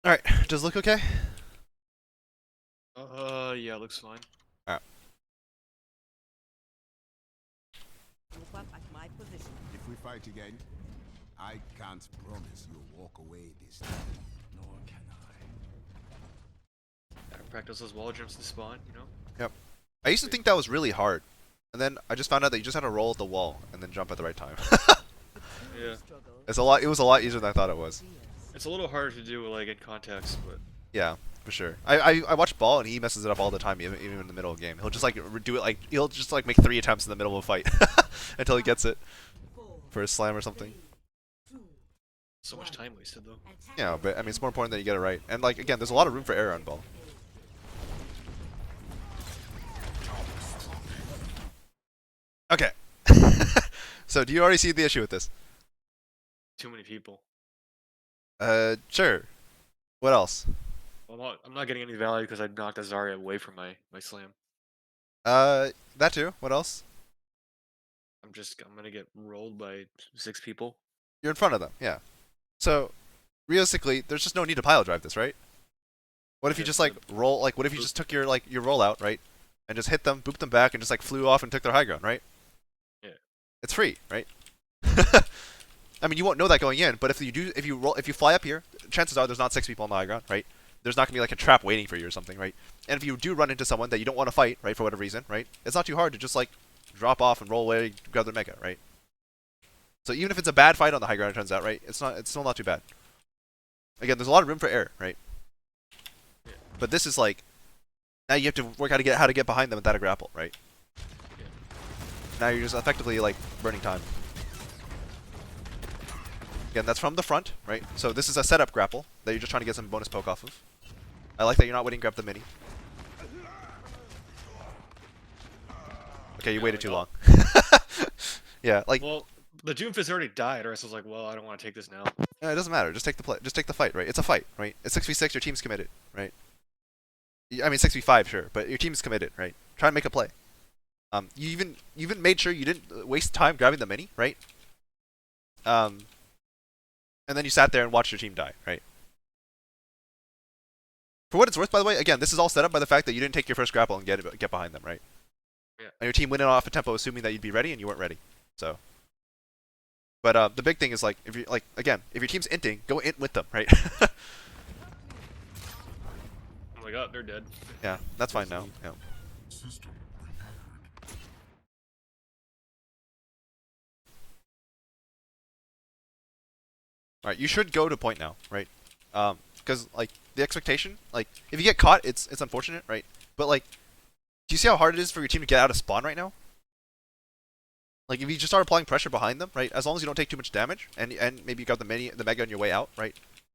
Alright, does it look okay? Yeah, looks fine. Alright. Move up at my position. If we fight again, I can't promise you'll walk away this time. Nor can I. Practice those wall jumps to spawn, you know? Yep. I used to think that was really hard. And then I just found out that you just had to roll at the wall and then jump at the right time. Yeah. It was a lot easier than I thought it was. It's a little harder to do like in context, but Yeah, for sure. I watch Ball and he messes it up all the time, even in the middle of the game. He'll just like do it like he'll just like make 3 attempts in the middle of a fight until he gets it for a slam or something. so much time wasted though. Yeah, but I mean it's more important that you get it right. And like again, there's a lot of room for error on Ball. Okay. So do you already see the issue with this? Too many people. Sure. What else? I'm not getting any value because I knocked a Zarya away from my slam. That too. What else? I'm gonna get rolled by 6 people. You're in front of them, yeah. So, realistically, there's just no need to pile drive this, right? What if you Yeah, just like roll, like what if you just took your your rollout, right? And just hit them, booped them back, and just like flew off and took their high ground, right? Yeah. It's free, right? I mean, you won't know that going in, but if you fly up here, chances are there's not 6 people on the high ground, right? There's not gonna be like a trap waiting for you or something, right? And if you do run into someone that you don't want to fight, right, for whatever reason, right? It's not too hard to just like drop off and roll away, grab their mega, right? So even if it's a bad fight on the high ground, it turns out, right? It's still not too bad. Again, there's a lot of room for error, right? Yeah. But this is like now you have to work out how to get behind them without a grapple, right? Yeah. Now you're just effectively like burning time. Again, that's from the front, right? So this is a setup grapple that you're just trying to get some bonus poke off of. I like that you're not waiting to grab the mini. Okay, you waited too long. Yeah, like Well, the Doomfist already died, or else I was like, well, I don't want to take this now. it doesn't matter. Just take the just take the fight, right? It's a fight, right? It's 6v6. Your team's committed, right? I mean 6v5, sure, but your team's committed, right? Try and make a play. You even made sure you didn't waste time grabbing the mini, right? And then you sat there and watched your team die, right? For what it's worth, by the way, again, this is all set up by the fact that you didn't take your first grapple and get behind them, right? Yeah. And your team went in off a tempo assuming that you'd be ready, and you weren't ready. So, but the big thing is like if you like again, if your team's inting, go int with them, right? I'm like, oh, they're dead. Yeah, that's fine now. Yeah. All right, you should go to point now, right? Because like the expectation, like if you get caught, it's unfortunate, right? But like, do you see how hard it is for your team to get out of spawn right now? Like if you just start applying pressure behind them, right? As long as you don't take too much damage, and maybe you got the mega on your way out, right?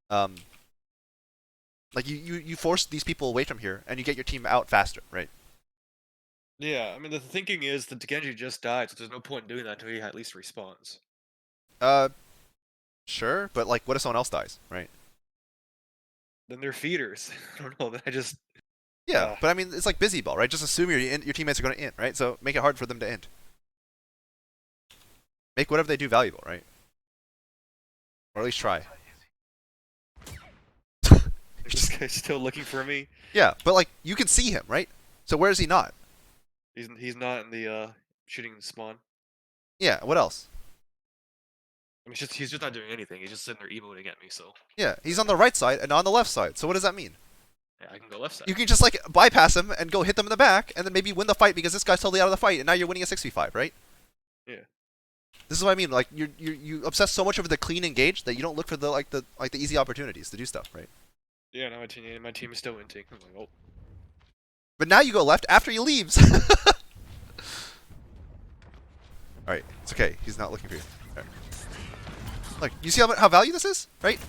Like you force these people away from here, and you get your team out faster, right? Yeah, I mean, the thinking is that Genji just died, so there's no point in doing that until he at least respawns. Uh, sure, but like, what if someone else dies, right? Then they're feeders. I don't know. I just Yeah, but I mean, it's like busy ball, right? Just assume your teammates are going to int, right? So make it hard for them to int. Make whatever they do valuable, right? Or at least try. this guy's still looking for me. Yeah, but like you can see him, right? So where is he not? He's not in the shooting spawn. Yeah. What else? I mean, he's just not doing anything. He's just sitting there emoting at me. So Yeah, he's on the right side and on the left side. So what does that mean? yeah, I can go left side. You can just like bypass him and go hit them in the back, and then maybe win the fight because this guy's totally out of the fight, and now you're winning a 6v5, right? Yeah. This is what I mean. Like you obsess so much over the clean engage that you don't look for the the easy opportunities to do stuff, right? Yeah, no, my team is still inting. I'm like, oh. But now you go left after he leaves. Alright, it's okay. He's not looking for you. Right. Look, you see how value this is? Right?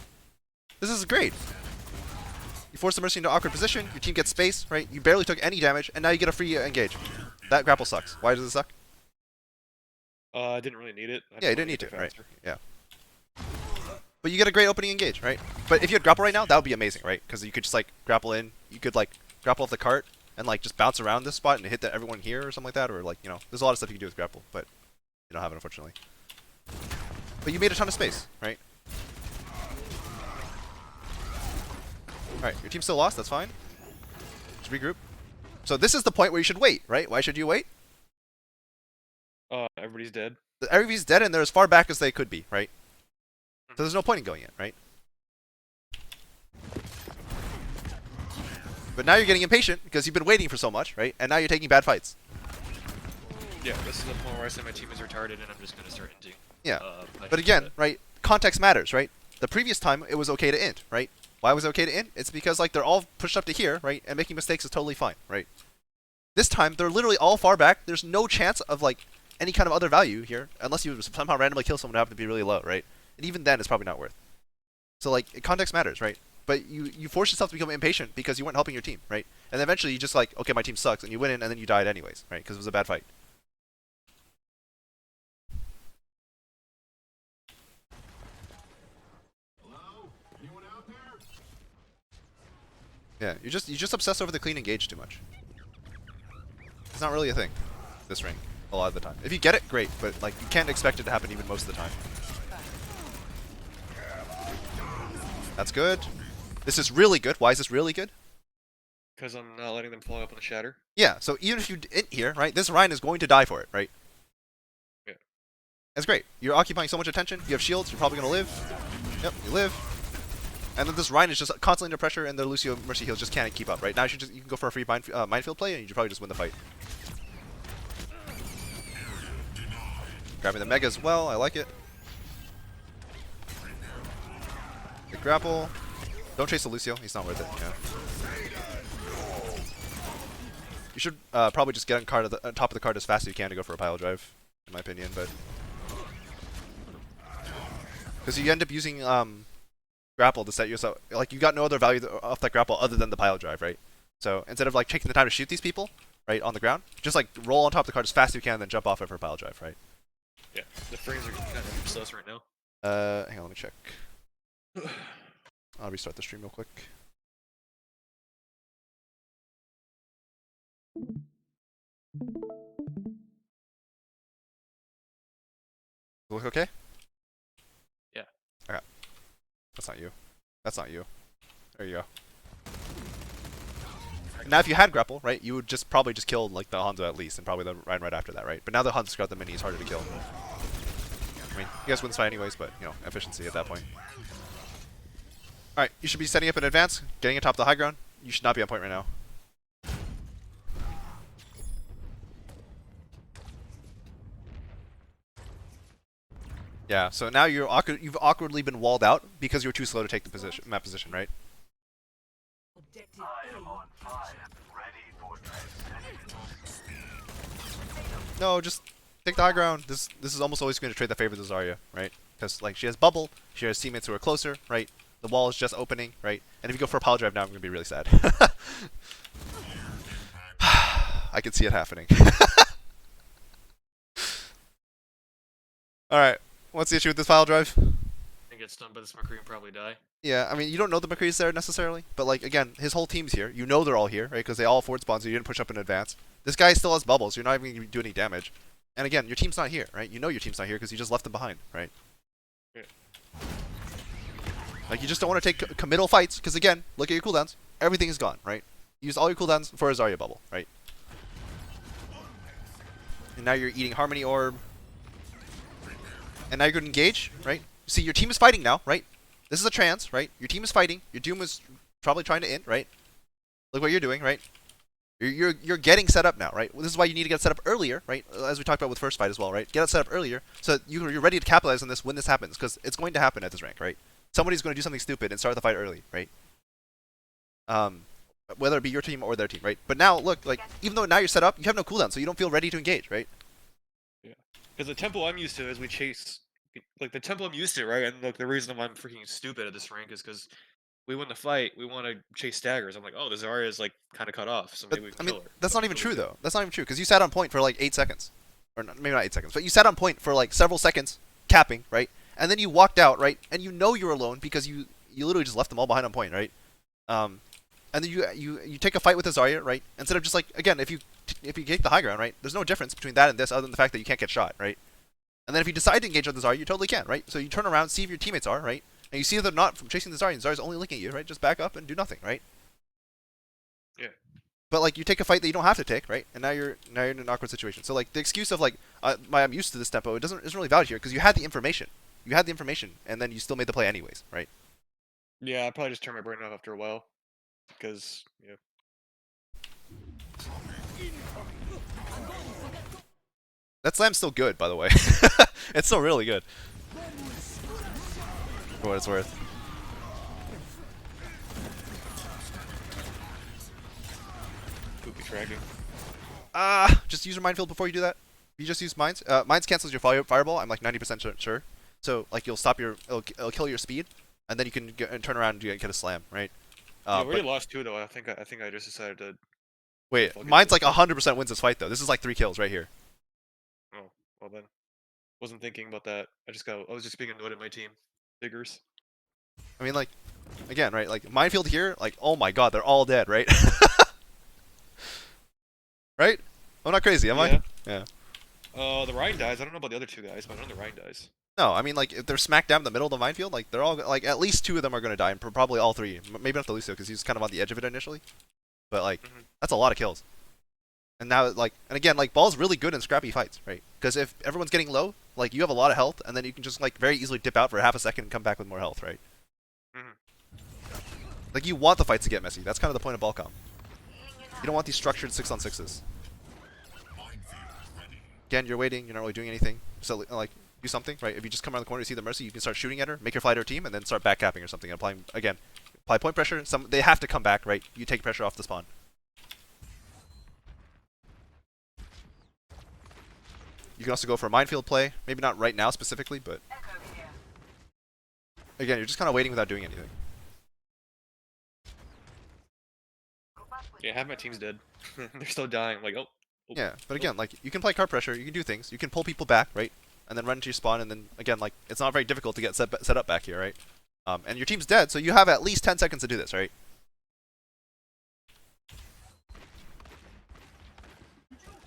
This is great. You force the Mercy into an awkward position, your team gets space, right? You barely took any damage, and now you get a free engage. That grapple sucks. Why does it suck? I didn't really need it. Yeah, you didn't need to, right? Yeah. But you get a great opening engage, right? But if you had grapple right now, that would be amazing, right? Because you could just like grapple in, you could like grapple off the cart and like just bounce around this spot and hit everyone here or something like that, or like there's a lot of stuff you can do with grapple, but you don't have it unfortunately. But you made a ton of space, right? Alright, your team still lost, that's fine. Just regroup. So this is the point where you should wait, right? Why should you wait? Everybody's dead. Everybody's dead and they're as far back as they could be, right? So there's no point in going in, right? But now you're getting impatient because you've been waiting for so much, right? And now you're taking bad fights. Yeah, this is the point where I say my team is retarded and I'm just gonna start ending. Yeah. I But again, right? Context matters, right? The previous time it was okay to end, right? Why was it okay to end? It's because like they're all pushed up to here, right? And making mistakes is totally fine, right? This time they're literally all far back. There's no chance of like any kind of other value here unless you somehow randomly kill someone who happen to be really low, right? And even then it's probably not worth. So like context matters, right? But you force yourself to become impatient because you weren't helping your team, right? And eventually you just like, okay, my team sucks, and you win in, and then you died anyways, right? Because it was a bad fight. Yeah, you just obsess over the clean engage too much. It's not really a thing, this ring, a lot of the time. If you get it, great, but like you can't expect it to happen even most of the time. That's good. This is really good. Why is this really good? Because I'm not letting them follow up on the shatter. Yeah, so even if you int here, right, this Ryan is going to die for it, right? Yeah. That's great. You're occupying so much attention. You have shields. You're probably going to live. Yep, you live. And then this Ryan is just constantly under pressure, and the Lucio Mercy heals just can't keep up, right? Now you can go for a free minefield play, and you should probably just win the fight. Grabbing the Mega as well. I like it. Good grapple. Don't chase the Lucio. He's not worth it. Yeah. You should probably just get on card at the top of the card as fast as you can to go for a pile drive, in my opinion. But because you end up using grapple to set yourself, like you got no other value off that grapple other than the pile drive, right? So instead of like taking the time to shoot these people, right, on the ground, just like roll on top of the card as fast as you can, and then jump off it for a pile drive, right? Yeah, the frames are kind of useless right now. Hang on, let me check. I'll restart the stream real quick. Look okay? Yeah. Okay. That's not you. That's not you. There you go. Now, if you had grapple, right, you would just probably just kill like the Hanzo at least, and probably the Ryan right after that, right? But now the Hanzo's got the mini, it's harder to kill. I mean, you guys win this fight anyways, but you know, efficiency at that point. All right, you should be setting up in advance, getting atop the high ground. You should not be on point right now. Yeah, so now you've awkwardly been walled out because you were too slow to take the position, map position, right? Objective No, just take the high ground. This is almost always going to trade the favor to Zarya, right? Because like she has bubble, she has teammates who are closer, right? The wall is just opening, right? And if you go for a power drive now, I'm going to be really sad. I can see it happening. All right, what's the issue with this pile drive? I get stunned by this McCree and probably die. Yeah, I mean, you don't know the McCree's there necessarily, but like again, his whole team's here. You know they're all here, right? Because they all forward spawn, so you didn't push up in advance. This guy still has bubbles. So you're not even going to do any damage. And again, your team's not here, right? You know your team's not here because you just left them behind, right? Yeah. Like you just don't want to take committal fights because again, look at your cooldowns. Everything is gone, right? You used all your cooldowns for a Zarya bubble, right? And now you're eating Harmony Orb. And now you're going to engage, right? See, your team is fighting now, right? This is a trance, right? Your team is fighting. Your Doom is probably trying to end, right? Look what you're doing, right? You're getting set up now, right? Well, this is why you need to get set up earlier, right? As we talked about with first fight as well, right? Get it set up earlier so you're ready to capitalize on this when this happens, because it's going to happen at this rank, right? Somebody's going to do something stupid and start the fight early, right? Whether it be your team or their team, right? But now, look, like even though now you're set up, you have no cooldown, so you don't feel ready to engage, right? Yeah. Because the tempo I'm used to is we chase, like the tempo I'm used to, right? And look, the reason I'm freaking stupid at this rank is because we win the fight, we want to chase staggers. I'm like, oh, the Zarya is like kind of cut off, so maybe we can kill her. That's But not even what do true we do? though. That's not even true because you sat on point for like 8 seconds, or maybe not 8 seconds, but you sat on point for like several seconds, capping, right? And then you walked out, right? And you know you're alone because you literally just left them all behind on point, right? And then you take a fight with a Zarya, right? Instead of just like again, if you take the high ground, right? There's no difference between that and this other than the fact that you can't get shot, right? And then if you decide to engage with the Zarya, you totally can, right? So you turn around, see if your teammates are, right? And you see they're not from chasing the Zarya, and Zarya's only looking at you, right? Just back up and do nothing, right? Yeah. But like you take a fight that you don't have to take, right? And now you're in an awkward situation. So like the excuse of like I'm used to this tempo, isn't really valid here because you had the information. You had the information, and then you still made the play anyways, right? Yeah, I probably just turned my brain off after a while, because yeah. That slam's still good, by the way. It's still really good. For what it's worth. Poopy tracking. Just use your minefield before you do that. You just use mines. Mines cancels your fireball. I'm like 90% sure. So like you'll stop it'll kill your speed, and then you can turn around and get a slam, right? Yeah, we already But lost 2 though. I think I just decided to. wait, fucking mine's like just- 100% wins this fight though. This is like 3 kills right here. Oh, well then. Wasn't thinking about that. I was just being annoyed at my team. Figures. I mean like, again, right? Like minefield here, like oh my god, they're all dead, right? Right? I'm not crazy, am I? Yeah. The Rhine dies. I don't know about the other 2 guys, but I know the Rhine dies. No, I mean like if they're smack down in the middle of the minefield, like they're all like at least 2 of them are gonna die, and probably all 3. Maybe not the Lucio because he's kind of on the edge of it initially, but like that's a lot of kills. And now like and again like Ball's really good in scrappy fights, right? Because if everyone's getting low, like you have a lot of health, and then you can just like very easily dip out for half a second and come back with more health, right? Like you want the fights to get messy. That's kind of the point of Ball comp. You don't want these structured 6-on-6s. Again, you're waiting. You're not really doing anything. So like do something, right? If you just come around the corner, you see the Mercy, you can start shooting at her, make her fly to her team, and then start back capping or something. And apply point pressure. They have to come back, right? You take pressure off the spawn. You can also go for a minefield play. Maybe not right now specifically, but again, you're just kind of waiting without doing anything. Yeah, half my team's dead. They're still dying. Like, oh. Yeah, but again, like you can play card pressure, you can do things, you can pull people back, right? And then run into your spawn, and then again, like it's not very difficult to get set up back here, right? And your team's dead, so you have at least 10 seconds to do this, right?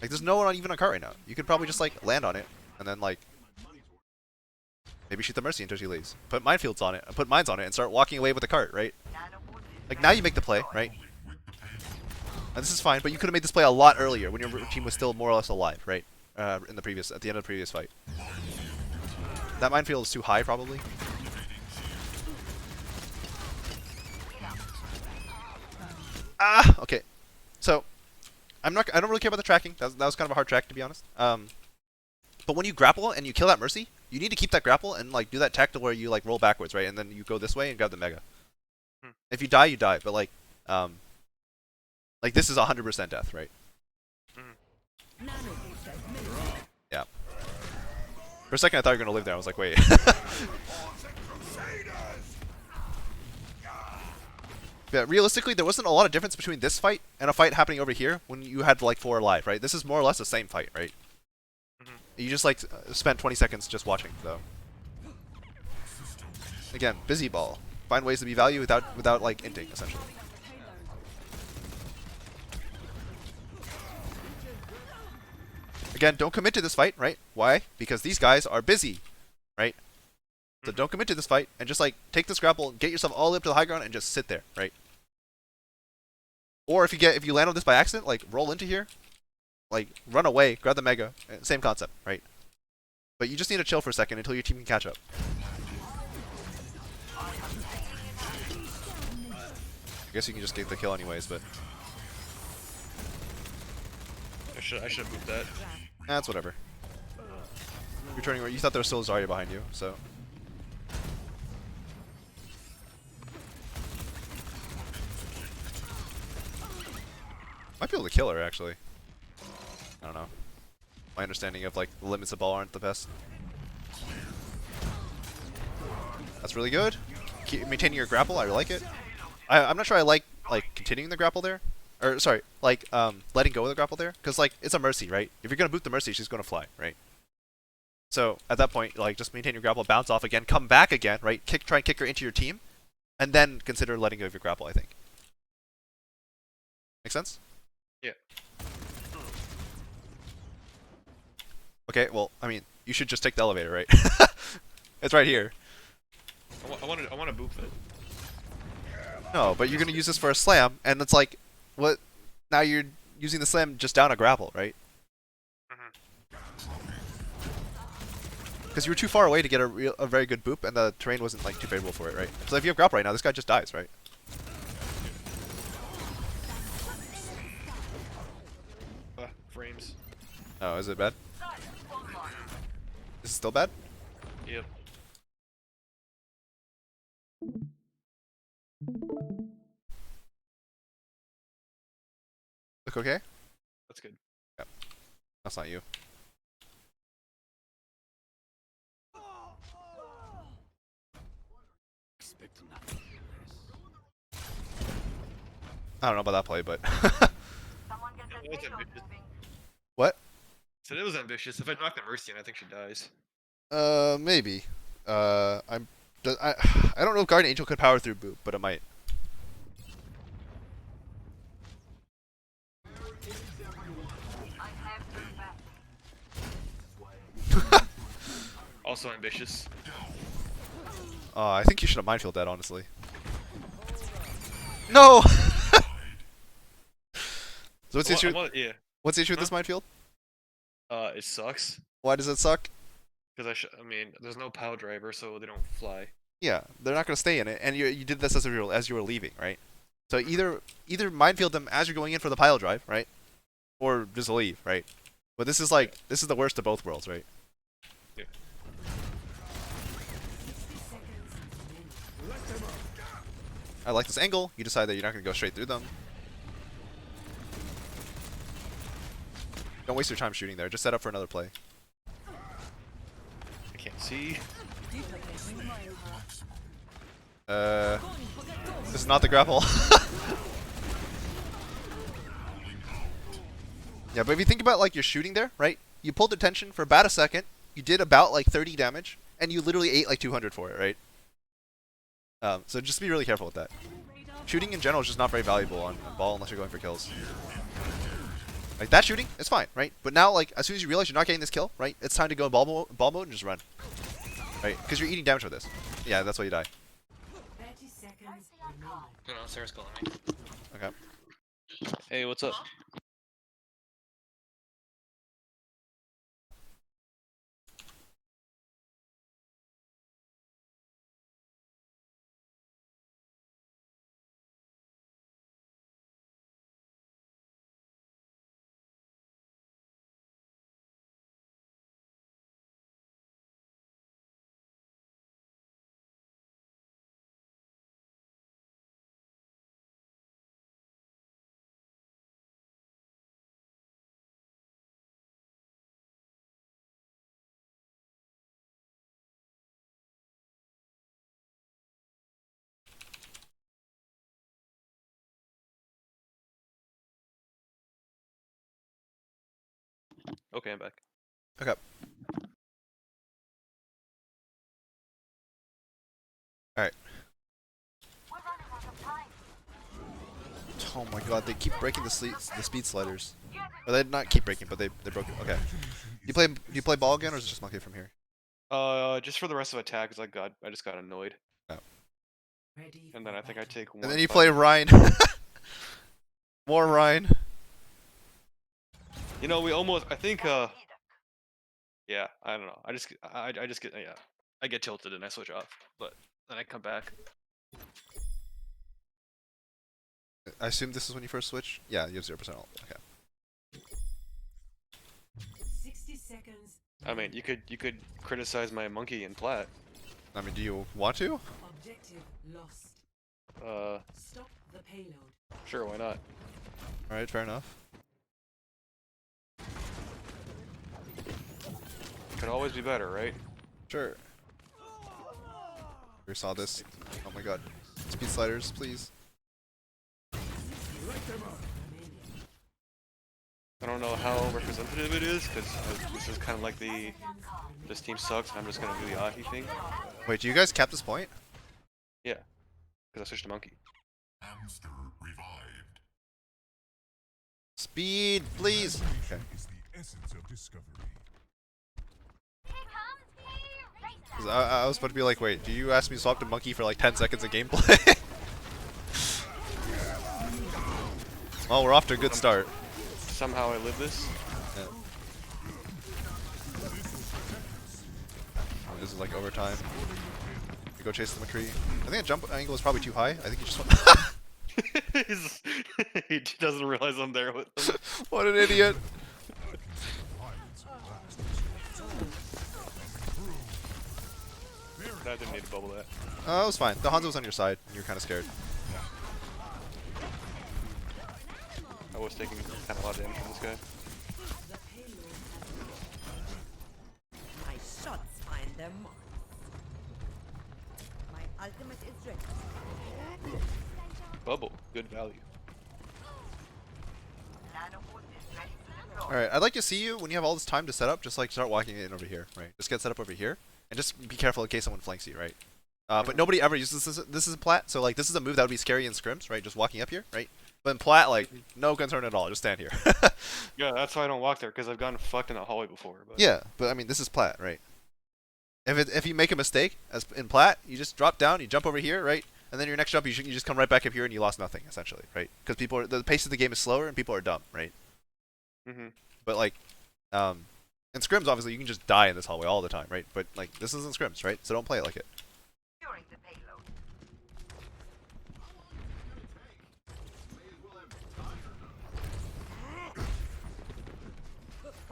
Like there's no one even on cart right now. You could probably just like land on it, and then like maybe shoot the Mercy until she leaves. Put minefields on it, put mines on it, and start walking away with the cart, right? Like now you make the play, right? And this is fine, but you could have made this play a lot earlier when your team was still more or less alive, right? At the end of the previous fight. That minefield is too high, probably. Okay. So, I don't really care about the tracking. That was kind of a hard track, to be honest. But when you grapple and you kill that Mercy, you need to keep that grapple and like do that tactic where you like roll backwards, right? And then you go this way and grab the Mega. If you die, you die. But like this is 100% death, right? Yeah. For a second, I thought you were gonna live there. I was like, wait. Yeah, realistically, there wasn't a lot of difference between this fight and a fight happening over here when you had like 4 alive, right? This is more or less the same fight, right? You just like spent 20 seconds just watching, though. Again, busy Ball. Find ways to be value without like inting, essentially. Again, don't commit to this fight, right? Why? Because these guys are busy, right? So don't commit to this fight and just like take this grapple, get yourself all the way up to the high ground, and just sit there, right? Or if you land on this by accident, like roll into here, like run away, grab the Mega, same concept, right? But you just need to chill for a second until your team can catch up. I guess you can just get the kill anyways, but I should have moved that. that's whatever. You're turning. You thought there was still Zarya behind you, so. Might be able to kill her actually. I don't know. My understanding of like the limits of Ball aren't the best. That's really good. Keep maintaining your grapple. I like it. I'm not sure I like continuing the grapple there, or sorry, like letting go of the grapple there, because like it's a Mercy, right? If you're gonna boot the Mercy, she's gonna fly, right? So at that point, like just maintain your grapple, bounce off again, come back again, right? Try and kick her into your team, and then consider letting go of your grapple. I think. Make sense? Yeah. Okay. Well, I mean, you should just take the elevator, right? It's right here. I want to boop it. No, but you're gonna use this for a slam, and it's like, what? Now you're using the slam just down a grapple, right? Because you were too far away to get a very good boop, and the terrain wasn't like too favorable for it, right? So if you have grapple right now, this guy just dies, right? Frames. Oh, is it bad? Is it still bad? Yep. Look okay? That's good. Yep. That's not you. I don't know about that play, but It was ambitious. what? Said it was ambitious. If I knock the Mercy in, I think she dies. Maybe. I don't know if Guardian Angel could power through boop, but it might. Also ambitious. I think you should have minefield that, honestly. No! So what's the issue? Yeah. What's the issue with this minefield? It sucks. Why does it suck? Because I mean, there's no power driver, so they don't fly. Yeah, they're not gonna stay in it, and you did this as you were leaving, right? So either minefield them as you're going in for the pile drive, right? Or just leave, right? But this is like this is the worst of both worlds, right? Yeah. I like this angle. You decide that you're not gonna go straight through them. Don't waste your time shooting there. Just set up for another play. I can't see. This is not the grapple. Yeah, but if you think about like you're shooting there, right? You pulled attention for about a second. You did about like 30 damage, and you literally ate like 200 for it, right? So just be really careful with that. Shooting in general is just not very valuable on ball unless you're going for kills. Like that shooting, it's fine, right? But now, like as soon as you realize you're not getting this kill, right? It's time to go in ball mode and just run, right? Because you're eating damage with this. Yeah, that's why you die. 30 seconds remaining. No, Sarah's calling me. Okay. Hey, what's up? Okay, I'm back. Okay. Alright. Oh my god, they keep breaking the speed sliders. Or they not keep breaking, but they broke it. Okay. Do you play ball again, or is it just monkey from here? Just for the rest of attack, cause I just got annoyed, Ready and then for I think I battle. take one. And then you fight. play Ryan. More Ryan. You know, we almost. I think. Yeah, I don't know. I just get. Yeah, I get tilted and I switch off, but then I come back. I assume this is when you first switch? Yeah, you have 0% ult. Okay. 60 seconds. I mean, you could criticize my monkey in plat. I mean, do you want to? Objective lost. Stop the payload. Sure, why not? Alright, fair enough. Could always be better, right? Sure. We saw this. Oh my god. Speed sliders, please. I don't know how representative it is, because this is kind of like this team sucks. I'm just gonna do the Ahi thing. Wait, do you guys cap this point? Yeah, because I switched to monkey. Hamster revived. Speed, please. Okay. Is the essence of discovery. 'Cause I was about to be like, wait, do you ask me to swap to monkey for like 10 seconds of gameplay? Well, we're off to a good start. Somehow I live this. Yeah. Oh, this is like overtime. You go chase the McCree. I think a jump angle is probably too high. I think you just want. He doesn't realize I'm there with him. What an idiot! I didn't need to bubble that. It was fine. The Hanzo was on your side, and you're kind of scared. I was taking kind of a lot of damage from this guy. My shots find their mark. My ultimate is ready. Bubble, good value. Alright, I'd like to see you, when you have all this time to set up, just like start walking in over here, right? Just get set up over here, and just be careful in case someone flanks you, right? But nobody ever uses this. This is plat, so like this is a move that would be scary in scrims, right? Just walking up here, right? But in plat, like, no concern at all, just stand here. Yeah, that's why I don't walk there, because I've gotten fucked in the hallway before. But Yeah, but I mean, this is plat, right? If you make a mistake, as in plat, you just drop down, you jump over here, right? And then your next jump, you just come right back up here and you lost nothing, essentially, right? Because the pace of the game is slower and people are dumb, right? But like, in scrims, obviously, you can just die in this hallway all the time, right? But like, this isn't scrims, right? So don't play it like it.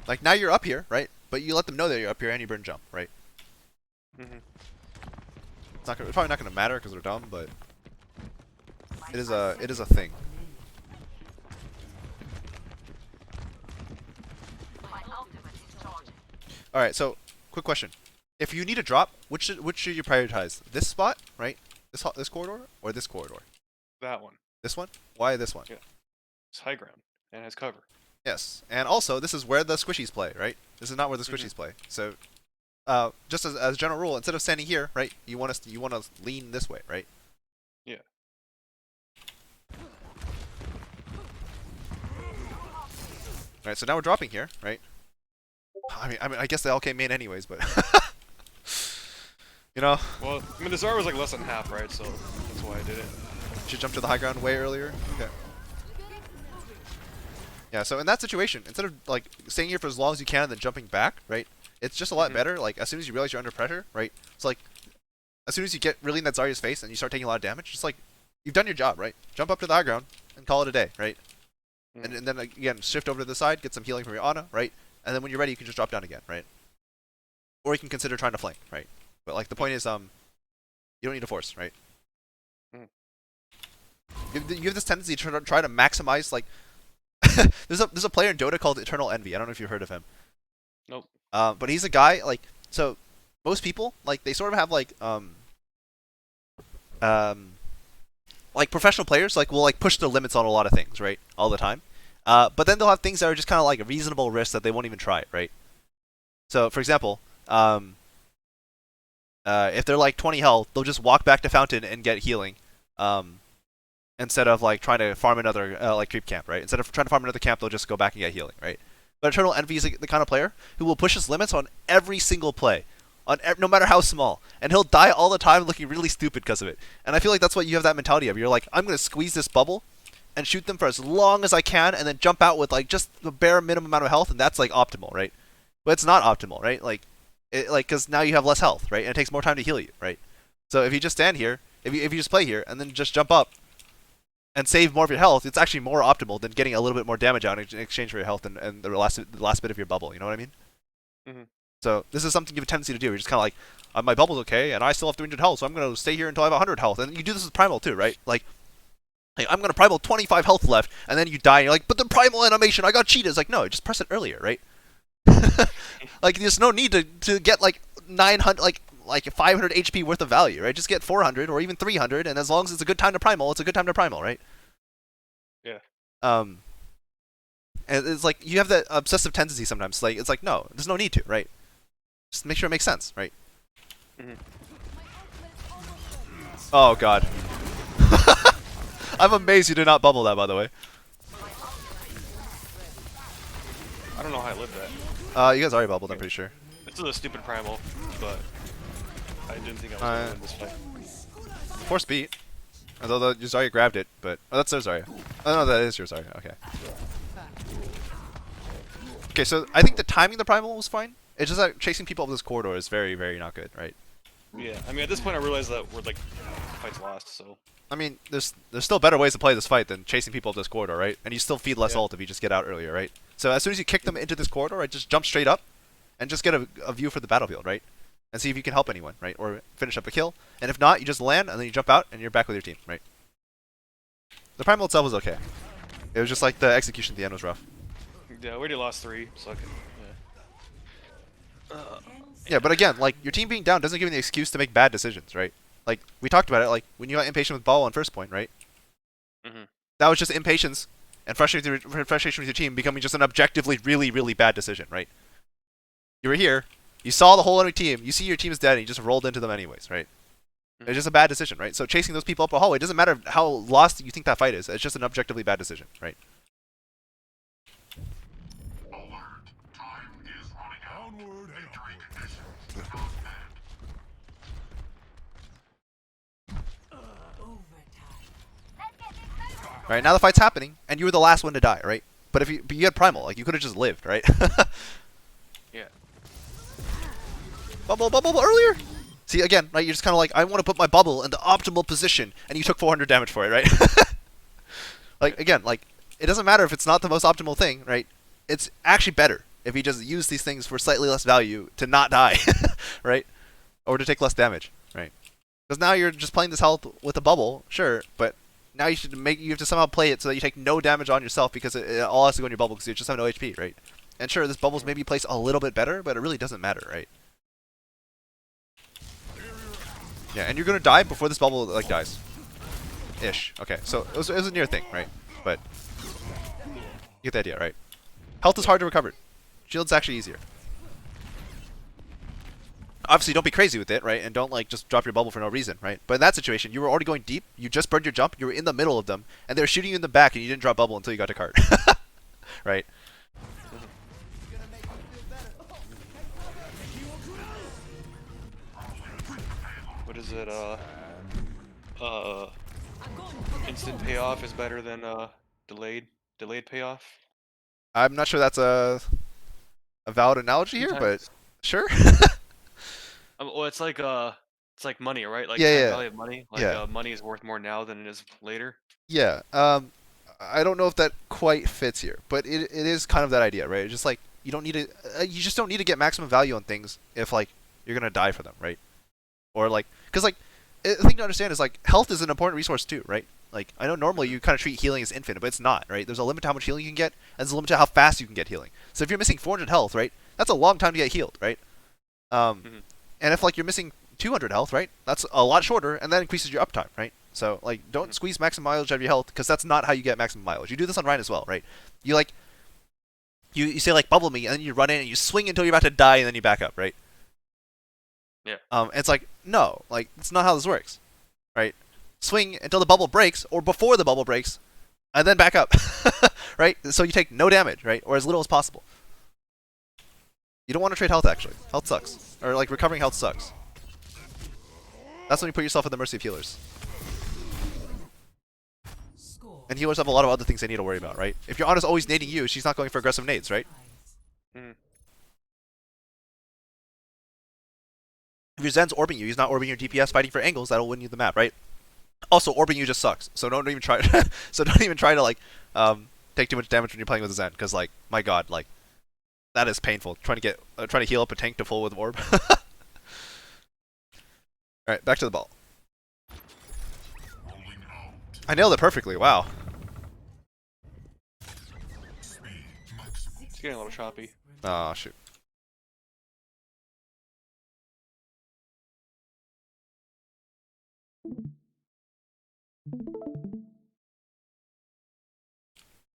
Like now you're up here, right? But you let them know that you're up here and you burn jump, right? It's probably not gonna matter because they're dumb, but it is a thing. All right, so quick question: if you need a drop, which should you prioritize? This spot, right? This corridor or this corridor? that one. This one? Why this one? Yeah. It's high ground and has cover. Yes, and also this is where the squishies play, right? This is not where the squishies play. So, just as a general rule, instead of standing here, right, you want to lean this way, right? Yeah. All right, so now we're dropping here, right? I mean, I guess they all came in anyways, but you know, Well, I mean, the Zara was like less than half, right? So that's why I did it. should jump to the high ground way earlier. Okay. Yeah, so in that situation, instead of like staying here for as long as you can and then jumping back, right? It's just a lot better. Like as soon as you realize you're under pressure, right? It's like as soon as you get really in that Zarya's face and you start taking a lot of damage, it's like you've done your job, right? Jump up to the high ground and call it a day, right? And then again, shift over to the side, get some healing from your Ana, right? And then when you're ready, you can just drop down again, right? Or you can consider trying to flank, right? But like the point is, you don't need to force, right? You have this tendency to try to maximize like. there's a player in Dota called Eternal Envy. I don't know if you've heard of him. Nope. But he's a guy like so. Most people like they sort of have like professional players like will like push the limits on a lot of things, right? All the time. But then they'll have things that are just kind of like a reasonable risk that they won't even try, right? So for example, if they're like 20 health, they'll just walk back to Fountain and get healing. Instead of like trying to farm another like creep camp, right? Instead of trying to farm another camp, they'll just go back and get healing, right? But Eternal Envy is the kind of player who will push his limits on every single play, no matter how small, and he'll die all the time looking really stupid because of it. And I feel like that's what you have that mentality of. You're like, I'm gonna squeeze this bubble and shoot them for as long as I can, and then jump out with like just the bare minimum amount of health, and that's like optimal, right? But it's not optimal, right? Like, because now you have less health, right? And it takes more time to heal you, right? So if you just stand here, if you just play here and then just jump up and save more of your health, it's actually more optimal than getting a little bit more damage out in exchange for your health and the last bit of your bubble. You know what I mean? So this is something you have a tendency to do. You're just kind of like, my bubble's okay, and I still have 300 health, so I'm going to stay here until I have 100 health. And you do this with Primal too, right? Like I'm going to Primal 25 health left, and then you die, and you're like, but the Primal animation, I got cheated. It's like, no, just press it earlier, right? Like there's no need to get like 900, like 500 HP worth of value, right? Just get 400 or even 300, and as long as it's a good time to Primal, it's a good time to Primal, right? Yeah. And it's like you have that obsessive tendency sometimes. Like it's like, no, there's no need to, right? Just make sure it makes sense, right? Oh god. I'm amazed you did not bubble that, by the way. I don't know how I lived that. You guys already bubbled, I'm pretty sure. This is a stupid primal, but I didn't think I was gonna win this fight. Force beat. Although the Zarya grabbed it, but oh, that's their Zarya. Oh no, that is your Zarya. Okay. Okay, so I think the timing of the primal was fine. It's just that chasing people up this corridor is very, very not good, right? Yeah, I mean at this point I realized that we're like fight's lost, so. I mean, there's still better ways to play this fight than chasing people up this corridor, right? And you still feed less Yeah. ult if you just get out earlier, right? So as soon as you kick them into this corridor, right, just jump straight up and just get a view for the battlefield, right? And see if you can help anyone, right? Or finish up a kill. And if not, you just land and then you jump out and you're back with your team, right? The primal itself was okay. It was just like the execution at the end was rough. Yeah, we already lost 3, so I can. Yeah, but again, like your team being down doesn't give you the excuse to make bad decisions, right? Like we talked about it, like when you got impatient with ball on first point, right? Mhm. That was just impatience and frustration with your team becoming just an objectively really, really bad decision, right? You were here, you saw the whole enemy team, you see your team is dead, and you just rolled into them anyways, right? It's just a bad decision, right? So chasing those people up a hallway, it doesn't matter how lost you think that fight is. It's just an objectively bad decision, right? Alert. Time is running out. Onward and Victory upward. conditions not met. Overtime. Right now the fight's happening, and you were the last one to die, right? But if you had primal, like you could have just lived, right? Yeah. Bubble earlier. See again, right? You're just kind of like, I want to put my bubble in the optimal position, and you took 400 damage for it, right? Like again, like it doesn't matter if it's not the most optimal thing, right? It's actually better if you just use these things for slightly less value to not die, right? Or to take less damage, right? Because now you're just playing this health with a bubble, sure, but now you have to somehow play it so that you take no damage on yourself because it all has to go in your bubble because you just have no HP, right? And sure, this bubble's maybe placed a little bit better, but it really doesn't matter, right? Yeah, and you're gonna die before this bubble like dies. Ish. Okay, so it was a near thing, right? But you get the idea, right? Health is hard to recover. Shield's actually easier. Obviously, don't be crazy with it, right? And don't like just drop your bubble for no reason, right? But in that situation, you were already going deep. You just burned your jump. You were in the middle of them, and they were shooting you in the back, and you didn't drop bubble until you got to cart, right? What is it? Instant payoff is better than delayed payoff. I'm not sure that's a valid analogy here, but Sometimes- sure. well, it's like money, right? Like Yeah, time yeah. value of money. Like Yeah. money is worth more now than it is later. Yeah. I don't know if that quite fits here, but it is kind of that idea, right? It's just like you don't need to, you just don't need to get maximum value on things if like you're gonna die for them, right? Or like, because like the thing to understand is like health is an important resource too, right? Like I know normally you kind of treat healing as infinite, but it's not, right? There's a limit to how much healing you can get, and there's a limit to how fast you can get healing. So if you're missing 400 health, right, that's a long time to get healed, right? Mhm. And if like you're missing 200 health, right, that's a lot shorter, and that increases your uptime, right? So like don't squeeze maximum mileage out of your health, because that's not how you get maximum mileage. You do this on Ryan as well, right? You like you say like bubble me, and then you run in and you swing until you're about to die, and then you back up, right? Yeah. It's like no, like that's not how this works, right? Swing until the bubble breaks, or before the bubble breaks, and then back up, right? So you take no damage, right, or as little as possible. You don't want to trade health actually. Health sucks, or like recovering health sucks. That's when you put yourself at the mercy of healers. Score. And healers have a lot of other things they need to worry about, right? If your Ana's always nading you, she's not going for aggressive nades, right? Mhm. If your Zen's orbing you, he's not orbing your DPS fighting for angles, that'll win you the map, right? Also, orbing you just sucks, so don't even try. So don't even try to like take too much damage when you're playing with a Zen, because like my god, like that is painful. Trying to heal up a tank to full with orb. All right, back to the ball. Rolling out. I nailed it perfectly. Wow. Speed maximum. It's getting a little choppy. Oh shoot.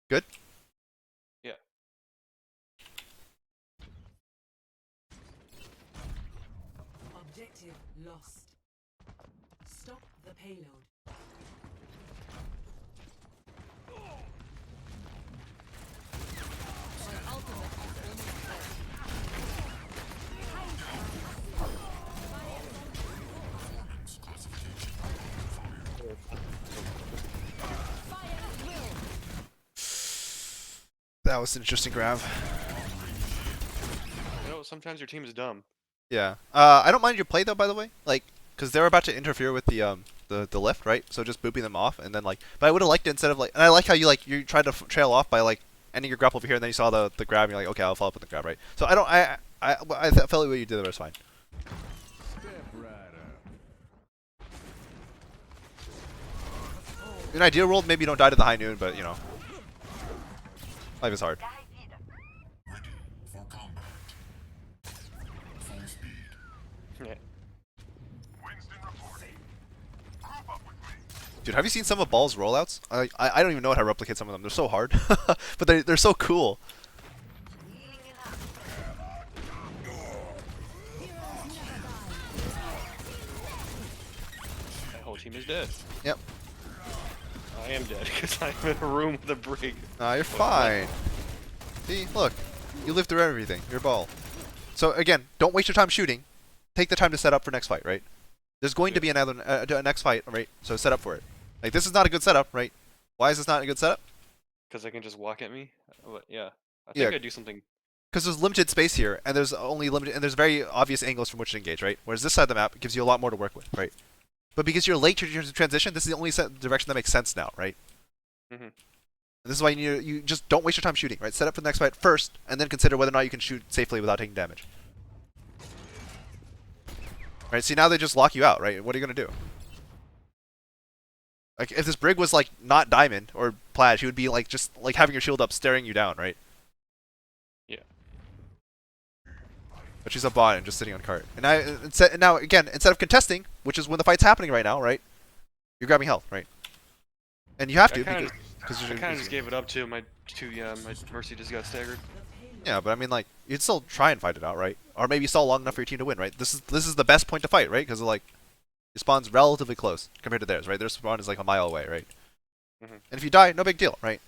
Good. Yeah. Objective lost. Stop the payload. That was an interesting grab. You know, sometimes your team is dumb. Yeah. I don't mind your play though, by the way. Like, because they're about to interfere with the lift, right? So just booping them off, and then like, but I would have liked it instead of like, and I like how you tried to trail off by like ending your grapple over here, and then you saw the grab, and you're like, okay, I'll follow up with the grab, right? So I don't, I felt like what you did there was fine. In an ideal world, maybe you don't die to the high noon, but you know, life is hard. Ready for combat. Full speed. Yeah. Winston reporting. Group up with me. Dude, have you seen some of Ball's rollouts? I don't even know how to replicate some of them. They're so hard, but they're so cool. That whole team is dead. Yep. I am dead because I'm in a room with a brig. Nah, you're fine. See, look, you live through everything. You're Ball. So again, don't waste your time shooting. Take the time to set up for next fight, right? There's going to be another next fight, right? So set up for it. Like this is not a good setup, right? Why is this not a good setup? Because they can just walk at me. But yeah, I Yeah. think I'd do something. Because there's limited space here, and there's only limited, and there's very obvious angles from which to engage, right? Whereas this side of the map gives you a lot more to work with, right? But because you're late to your transition, this is the only direction that makes sense now, right? Mhm. And this is why you just don't waste your time shooting, right? Set up for the next fight first, and then consider whether or not you can shoot safely without taking damage. Right? See, now they just lock you out, right? What are you gonna do? Like, if this brig was like not diamond or plaid, she would be like just like having your shield up, staring you down, right? Yeah. But she's a bot and just sitting on cart. And now again, instead of contesting, which is when the fight's happening right now, right? You're grabbing health, right? And you have to I kind because of just gave it up to my my mercy just got staggered. yeah, but I mean like you'd still try and fight it out, right? Or maybe stall long enough for your team to win, right? This is the best point to fight, right? Because like your spawn's relatively close compared to theirs, right? Their spawn is like a mile away, right? Mhm. And if you die, no big deal, right?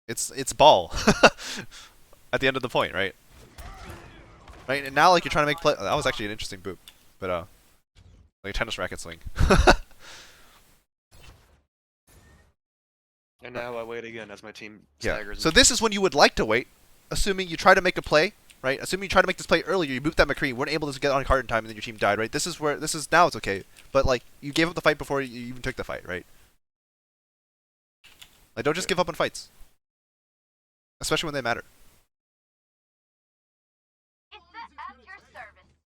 It's Ball at the end of the point, right? Right, and now like you're trying to make play. That was actually an interesting boop, but like a tennis racket swing. And now I wait again as my team Yeah. staggers. So this is when you would like to wait, assuming you try to make a play, right? Assuming you try to make this play earlier, you booped that McCree, weren't able to get on card in time, and then your team died, right? This is now it's okay, but like you gave up the fight before you even took the fight, right? Like don't just give up on fights, especially when they matter.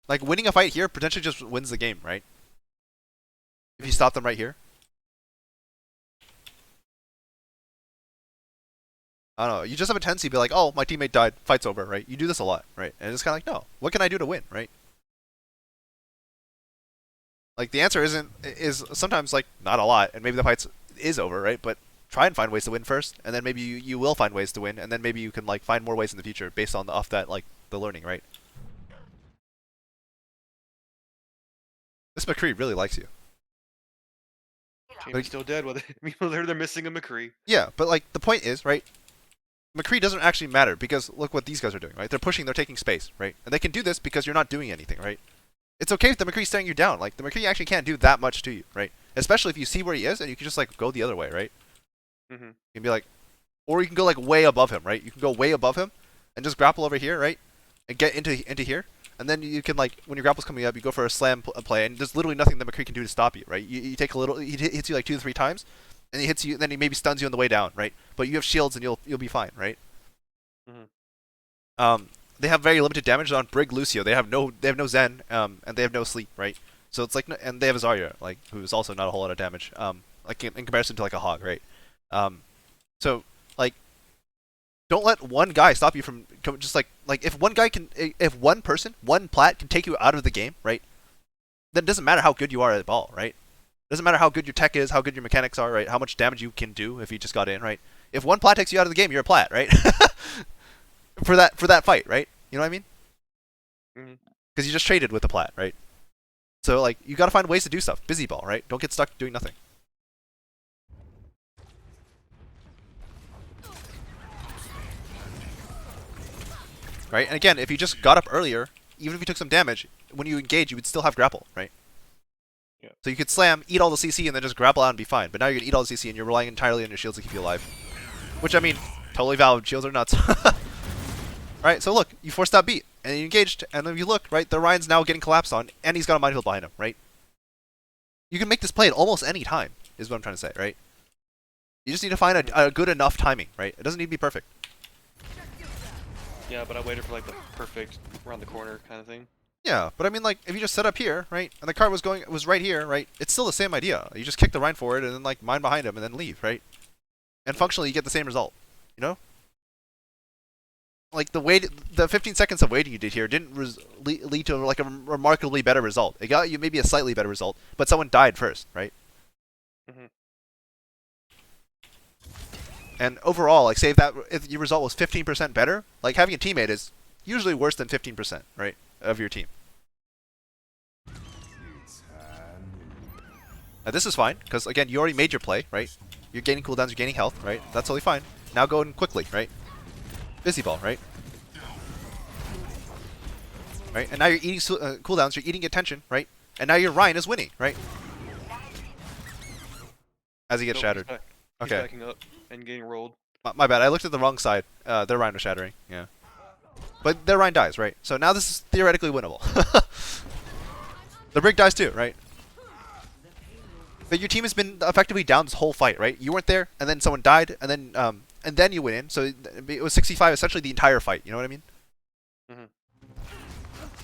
Like winning a fight here potentially just wins the game, right? If you stop them right here. I don't know. You just have a tendency to be like, oh, my teammate died, fight's over, right? You do this a lot, right? And it's kind of like, no, what can I do to win, right? Like the answer is sometimes like not a lot, and maybe the fight is over, right? But try and find ways to win first, and then maybe you will find ways to win, and then maybe you can like find more ways in the future based on off that like the learning, right? This McCree really likes you. team is still dead. Well, they're missing a McCree. Yeah, but like the point is, right? McCree doesn't actually matter because look what these guys are doing, right? They're pushing, they're taking space, right? And they can do this because you're not doing anything, right? It's okay if the McCree's staring you down. Like the McCree actually can't do that much to you, right? Especially if you see where he is and you can just like go the other way, right? Mhm. You can be like, or you can go like way above him, right? You can go way above him and just grapple over here, right? And get into here. And then you can like, when your grapple's coming up, you go for a slam play, and there's literally nothing that McCree can do to stop you, right? You take a little, he hits you like 2 to 3 times, and he hits you, and then he maybe stuns you on the way down, right? But you have shields and you'll be fine, right? They have very limited damage on Brig Lucio. They have no Zen, and they have no sleep, right? So it's like, and they have a Zarya, like who's also not a whole lot of damage, like in comparison to like a Hog, right? So like, don't let one guy stop you from just like if one guy can, if one person, one plat can take you out of the game, right? Then it doesn't matter how good you are at Ball, right? It doesn't matter how good your tech is, how good your mechanics are, right? How much damage you can do if you just got in, right? If one plat takes you out of the game, you're a plat, right? for that fight, right? You know what I mean? Because you just traded with the plat, right? So like you gotta find ways to do stuff. Busy Ball, right? Don't get stuck doing nothing. Right? And again, if you just got up earlier, even if you took some damage, when you engage, you would still have grapple, right? Yeah. So you could slam, eat all the CC, and then just grapple out and be fine. But now you're gonna eat all the CC, and you're relying entirely on your shields to keep you alive. Which I mean, Totally valid. Shields are nuts. Alright, so look, you forced that beat, and you engaged, and then you look, right, the Ryan's now getting collapsed on, and he's got a minefield behind him, right? You can make this play at almost any time, is what I'm trying to say, right? You just need to find a good enough timing, right? It doesn't need to be perfect. Yeah, but I waited for like the perfect around the corner kind of thing. Yeah, but I mean, like, if you just set up here, right, and the cart was right here, right, it's still the same idea. You just kick the Ryan forward, and then, like, mine behind him, and then leave, right? And functionally, you get the same result, you know? Like, the 15 seconds of waiting you did here didn't lead to, like, a remarkably better result. It got you maybe a slightly better result, but someone died first, right? Mhm. And overall, like, say if your result was 15% better, like, having a teammate is usually worse than 15%, right, of your team. Now, this is fine, because, again, you already made your play, right? You're gaining cooldowns, you're gaining health, right? That's totally fine. Now go in quickly, right? Busy ball, right? Right? And now you're eating cooldowns, you're eating attention, right? And now your Ryan is winning, right? As he gets Nope, shattered. He's Okay. backing up and getting rolled. My bad, I looked at the wrong side. Their Ryan was shattering, yeah. But their Ryan dies, right? So now this is theoretically winnable. The Brig dies too, right? But your team has been effectively down this whole fight, right? You weren't there, and then someone died, and then you went in. So it was 65 essentially the entire fight. You know what I mean? Mhm.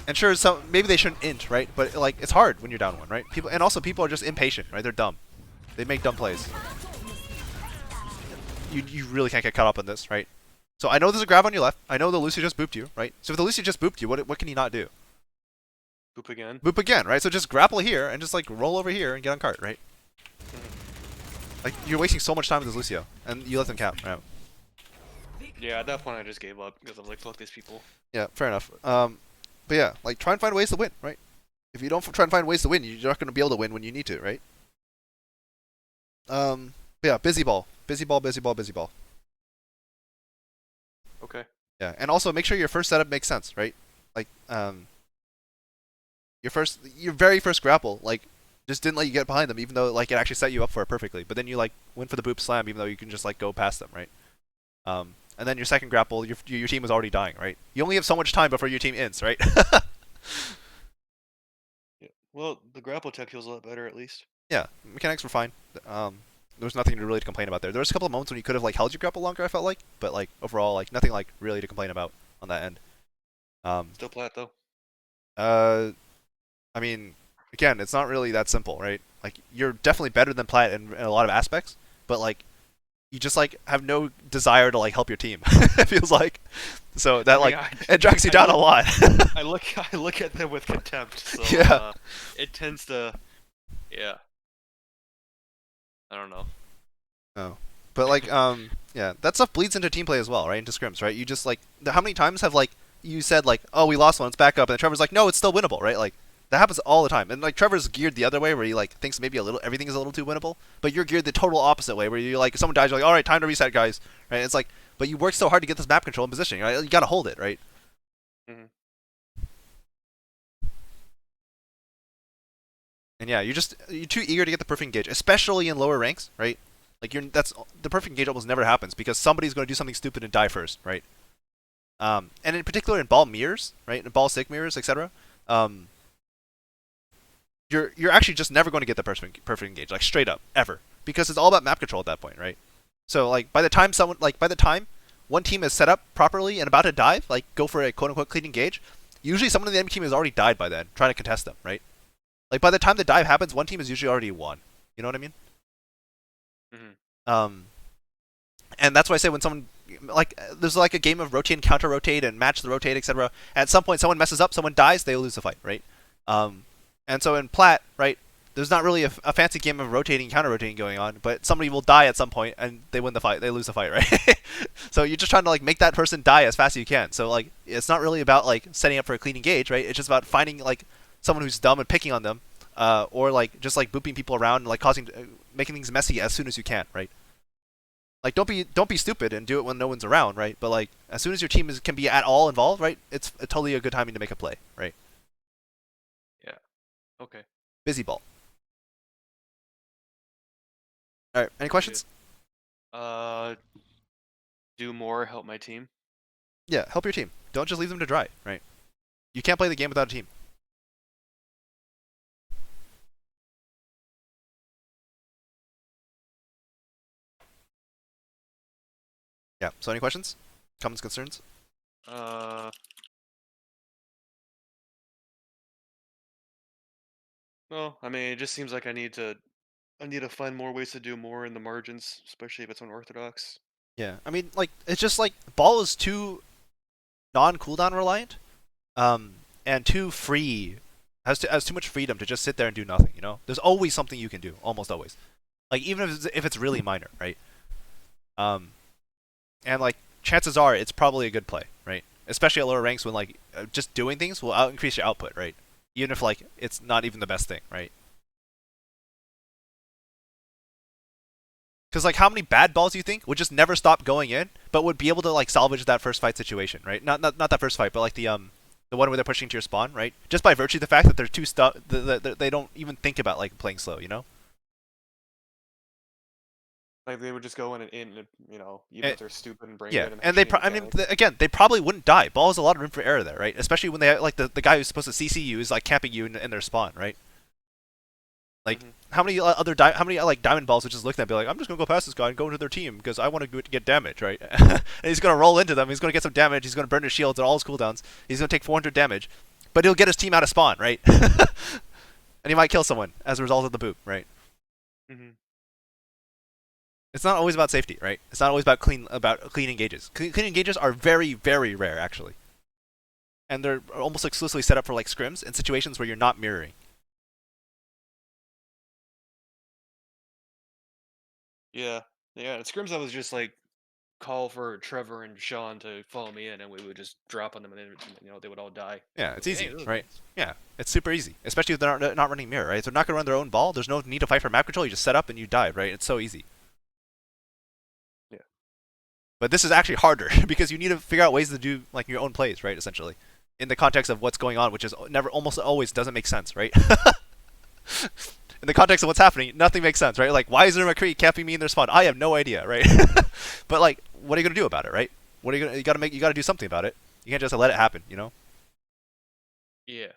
And sure, maybe they shouldn't int, right? But like, it's hard when you're down one, right? People are just impatient, right? They're dumb. They make dumb plays. You really can't get caught up on this, right? So I know there's a grab on your left. I know the Lucy just booped you, right? So if the Lucy just booped you, what can he not do? Boop again. Boop again, right? So just grapple here and just like roll over here and get on cart, right? Like, you're wasting so much time with this Lucio, and you let them cap, right? Yeah, at that point I just gave up because I'm like, fuck these people. Yeah, fair enough. But yeah, like, try and find ways to win, right? If you don't try and find ways to win, you're not going to be able to win when you need to, right? But yeah, busy ball. Busy ball, busy ball, busy ball. Okay. Yeah, and also make sure your first setup makes sense, right? Like, your very first grapple, like, just didn't let you get behind them, even though, like, it actually set you up for it perfectly. But then you, like, went for the boop slam, even though you can just, like, go past them, right? And then your second grapple, your team was already dying, right? You only have so much time before your team ends, right? Yeah. Well, the grapple tech feels a lot better at least. Yeah, mechanics were fine. There was nothing to really to complain about there. There was a couple of moments when you could have, like, held your grapple longer, I felt like. But, like, overall, like, nothing, like, really to complain about on that end. Still plat though. I mean, again, it's not really that simple, right? Like, you're definitely better than Plat in a lot of aspects, but, like, you just, like, have no desire to, like, help your team. It feels like. So that, like, it drags you down a lot. I look at them with contempt. So Yeah. it tends to, yeah. I don't know. Oh. But, like, yeah, that stuff bleeds into team play as well, right? Into scrims, right? You just, like, how many times have, like, you said, like, oh, we lost one, it's back up, and then Trevor's like, no, it's still winnable, right? Like, that happens all the time. And, like, Trevor's geared the other way, where he, like, thinks maybe everything is a little too winnable, but you're geared the total opposite way, where you're like, if someone dies, you're like, all right, time to reset, guys, right? It's like, but you worked so hard to get this map control and positioning, right? You gotta hold it, right? Mhm. And yeah, you're too eager to get the perfect engage, especially in lower ranks, right? Like, the perfect engage almost never happens because somebody's going to do something stupid and die first, right? And in particular in ball mirrors, right? In ball stick mirrors, etc. You're actually just never going to get the perfect engage, like, straight up, ever, because it's all about map control at that point, right? So, like, by the time one team is set up properly and about to dive, like, go for a quote unquote clean engage, usually someone in the enemy team has already died by then, trying to contest them, right? Like, by the time the dive happens, one team is usually already won. You know what I mean? Mhm. And that's why I say when someone, like, there's like a game of rotate and counter rotate and match the rotate, etc. At some point, someone messes up, someone dies, they lose the fight, right? And so in Plat, right, there's not really a fancy game of rotating and counter rotating going on, but somebody will die at some point and they win the fight, they lose the fight, right? So you're just trying to, like, make that person die as fast as you can. So, like, it's not really about, like, setting up for a clean engage, right? It's just about finding, like, someone who's dumb and picking on them, or, like, just, like, booping people around and, like, making things messy as soon as you can, right? Like, don't be stupid and do it when no one's around, right? But, like, as soon as your team can be at all involved, right? It's totally a good timing to make a play, right? Yeah. Okay. Busy ball. All right. Any questions? Do more, help my team. Yeah, help your team. Don't just leave them to dry, right? You can't play the game without a team. Yeah. So any questions? Comments, concerns? Well, I mean, it just seems like I need to find more ways to do more in the margins, especially if it's unorthodox. Yeah. I mean, like, it's just like ball is too non-cooldown reliant, and too free. Has too much freedom to just sit there and do nothing. You know, there's always something you can do. Almost always. Like even if it's really minor, right? Um, and like chances are it's probably a good play, right? Especially at lower ranks when like just doing things will increase your output, right? Even if like it's not even the best thing, right? Because like how many bad balls do you think would just never stop going in, but would be able to like salvage that first fight situation, right? Not that first fight, but like the one where they're pushing to your spawn, right? Just by virtue of the fact that they're too stuck, they don't even think about like playing slow, you know? Like they would just go in and you know, even And, if they're stupid and brain yeah, dead and and have I shitty mean, mechanics. again, they probably wouldn't die. Ball has a lot of room for error there, right? Especially when they like the guy who's supposed to CC you is like camping you in their spawn, right? Like Mhm. how many like diamond balls would just look at them and be like, I'm just gonna go past this guy and go into their team because I want to get damage, right? And he's gonna roll into them. He's gonna get some damage. He's gonna burn his shields and all his cooldowns. He's gonna take 400 damage, but he'll get his team out of spawn, right? And he might kill someone as a result of the boop, right? Mhm. It's not always about safety, right? It's not always about clean engages. Clean engages are very very rare actually, and they're almost exclusively set up for like scrims in situations where you're not mirroring. Yeah. Yeah. At scrims I was just like call for Trevor and Sean to follow me in and we would just drop on them and then, you know, they would all die. Yeah, I'd it's be like, hey, easy, this is right? nice. Yeah, it's super easy, especially if they're not running mirror, right? If they're not gonna run their own ball, there's no need to fight for map control. You just set up and you dive, right? It's so easy. Yeah. But this is actually harder because you need to figure out ways to do like your own plays, right? Essentially, in the context of what's going on, which is never, almost always doesn't make sense, right? In the context of what's happening, nothing makes sense, right? Like, why is there a McCree camping me in their spawn? I have no idea, right? But like, what are you gonna do about it, right? What are you gonna? You gotta do something about it. You can't just let it happen, you know? Yeah.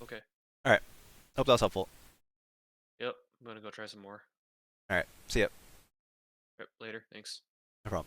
Okay. All right. Hope that was helpful. Yep. I'm gonna go try some more. All right. See ya. Yep, later. Thanks. No problem.